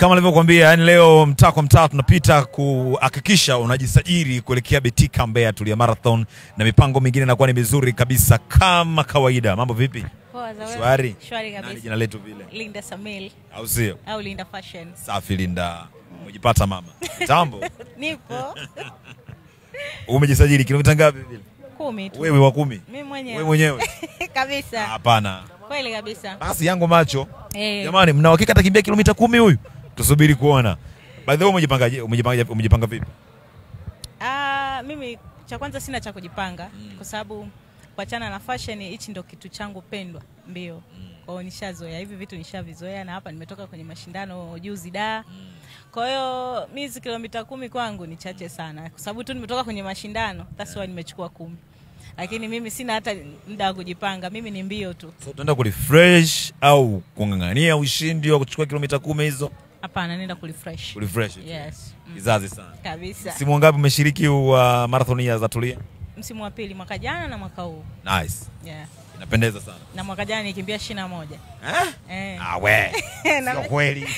kama nilivyokuambia, yani leo mtaa kwa mtaa tunapita kuhakikisha unajisajili kuelekea Betika Mbeya Tulia Marathon na mipango mingine inakuwa ni mizuri kabisa kama kawaida. Mambo vipi? Poa za wewe. Shwari. Shwari kabisa. Nani jina letu vile? Linda Samil. Au sio? Au Linda Fashion. Safi Linda. Umejipata mama. Tambo. Nipo. Umejisajili kilomita ngapi vile? 10 tu. Wewe wa 10? Mimi mwenyewe. Wewe mwenyewe? Kabisa. Hapana. Kweli kabisa. Basi yangu macho. Eh. Jamani, mna uhakika atakimbia kilomita 10 huyu? Tusubiri kuona. By the way, umejipanga vipi? Mimi cha kwanza sina cha kujipanga kwa sababu kuachana na fashion hichi ndo kitu changu pendwa, mbio. Kwa hiyo nishazoea hivi vitu, nishavizoea na hapa nimetoka kwenye mashindano juzi da. Kwa hiyo mimi kilomita 10 kwangu ni chache sana kwa sababu tu nimetoka kwenye mashindano, that's why nimechukua 10. Lakini mimi sina hata muda wa kujipanga, mimi ni mbio tu. So tunaenda kurefresh au kungangania ushindi wa kuchukua kilomita 10 hizo? Hapana, nenda kurefresh. Kurefresh. Yes. Kizazi sana. Kabisa. Msimu ngapi umeshiriki wa marathon ya za Tulia? Msimu wa pili, mwaka jana na mwaka huu. Nice. Yeah. Inapendeza sana. Na mwaka jana nikimbia 21. Eh? Ah we. Sio kweli.